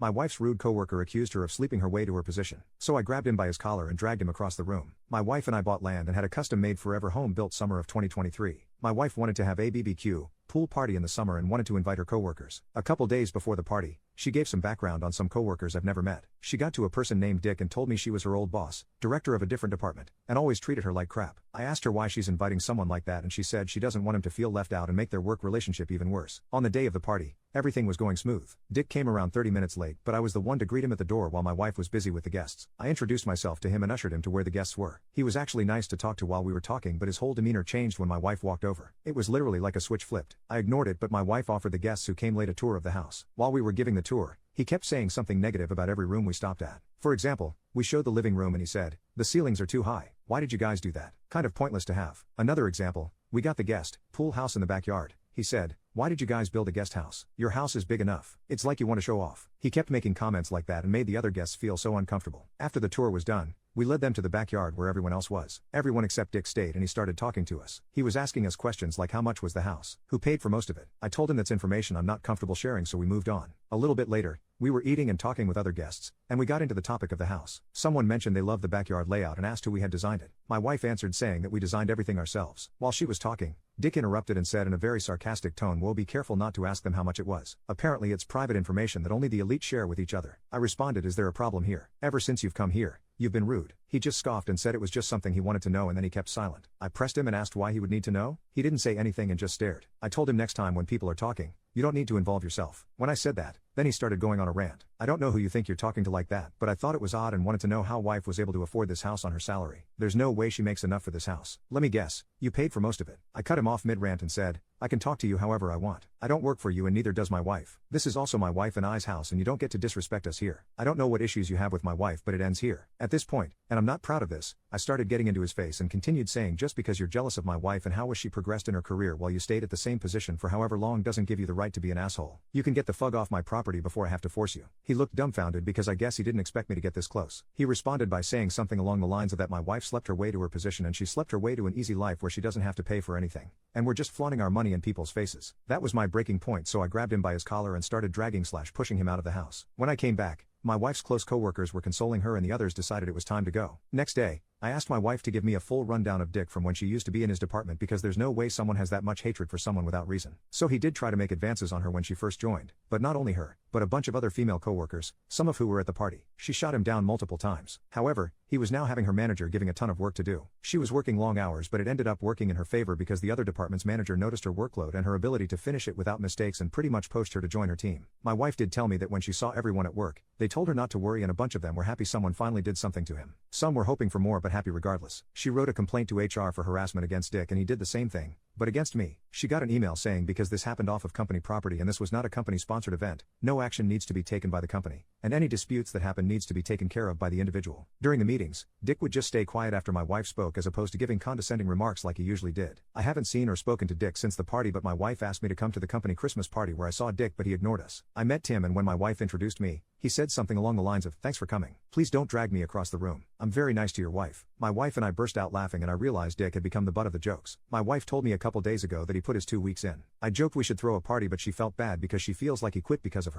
My wife's rude coworker accused her of sleeping her way to her position. So I grabbed him by his collar and dragged him across the room. My wife and I bought land and had a custom-made forever home built summer of 2023. My wife wanted to have a BBQ, pool party in the summer and wanted to invite her coworkers. A couple days before the party, she gave some background on some coworkers I've never met. She got to a person named Dick and told me she was her old boss, director of a different department, and always treated her like crap. I asked her why she's inviting someone like that and she said she doesn't want him to feel left out and make their work relationship even worse. On the day of the party, everything was going smooth. Dick came around 30 minutes late, but I was the one to greet him at the door while my wife was busy with the guests. I introduced myself to him and ushered him to where the guests were. He was actually nice to talk to while we were talking, but his whole demeanor changed when my wife walked over. It was literally like a switch flipped. I ignored it, but my wife offered the guests who came late a tour of the house. While we were giving the tour, he kept saying something negative about every room we stopped at. For example, we showed the living room and he said, "The ceilings are too high. Why did you guys do that? Kind of pointless to have." Another example, we got the guest pool house in the backyard. He said, "Why did you guys build a guest house? Your house is big enough. It's like you want to show off." He kept making comments like that and made the other guests feel so uncomfortable. After the tour was done, we led them to the backyard where everyone else was. Everyone except Dick stayed and he started talking to us. He was asking us questions like how much was the house, who paid for most of it. I told him that's information I'm not comfortable sharing, so we moved on. A little bit later, we were eating and talking with other guests, and we got into the topic of the house. Someone mentioned they loved the backyard layout and asked who we had designed it. My wife answered saying that we designed everything ourselves. While she was talking, Dick interrupted and said in a very sarcastic tone, "Well, be careful not to ask them how much it was. Apparently it's private information that only the elite share with each other." I responded, "Is there a problem here? Ever since you've come here, you've been rude." He just scoffed and said it was just something he wanted to know, and then he kept silent. I pressed him and asked why he would need to know. He didn't say anything and just stared. I told him next time when people are talking, you don't need to involve yourself. When I said that, then he started going on a rant. "I don't know who you think you're talking to like that, but I thought it was odd and wanted to know how wife was able to afford this house on her salary. There's no way she makes enough for this house. Let me guess, you paid for most of it." I cut him off mid-rant and said, "I can talk to you however I want. I don't work for you and neither does my wife. This is also my wife and I's house and you don't get to disrespect us here. I don't know what issues you have with my wife, but it ends here." At this point, and I'm not proud of this, I started getting into his face and continued saying, "Just because you're jealous of my wife and how was she progressed in her career while you stayed at the same position for however long doesn't give you the right to be an asshole. You can get the fuck off my property before I have to force you." He looked dumbfounded because I guess he didn't expect me to get this close. He responded by saying something along the lines of that my wife slept her way to her position and she slept her way to an easy life where she doesn't have to pay for anything. And we're just flaunting our money in people's faces. That was my breaking point, so I grabbed him by his collar and started dragging/pushing him out of the house. When I came back, my wife's close coworkers were consoling her and the others decided it was time to go. Next day, I asked my wife to give me a full rundown of Dick from when she used to be in his department because there's no way someone has that much hatred for someone without reason. So he did try to make advances on her when she first joined, but not only her, but a bunch of other female coworkers, some of who were at the party. She shot him down multiple times. However, he was now having her manager giving a ton of work to do. She was working long hours, but it ended up working in her favor because the other department's manager noticed her workload and her ability to finish it without mistakes and pretty much poached her to join her team. My wife did tell me that when she saw everyone at work, they told her not to worry and a bunch of them were happy someone finally did something to him. Some were hoping for more but happy regardless. She wrote a complaint to HR for harassment against Dick and he did the same thing, but against me. She got an email saying because this happened off of company property and this was not a company-sponsored event, no action needs to be taken by the company, and any disputes that happen needs to be taken care of by the individual. During the meetings, Dick would just stay quiet after my wife spoke as opposed to giving condescending remarks like he usually did. I haven't seen or spoken to Dick since the party, but my wife asked me to come to the company Christmas party where I saw Dick, but he ignored us. I met Tim and when my wife introduced me, he said something along the lines of, "Thanks for coming. Please don't drag me across the room. I'm very nice to your wife." My wife and I burst out laughing and I realized Dick had become the butt of the jokes. My wife told me a couple days ago that he put his 2 weeks in. I joked we should throw a party, but she felt bad because she feels like he quit because of her.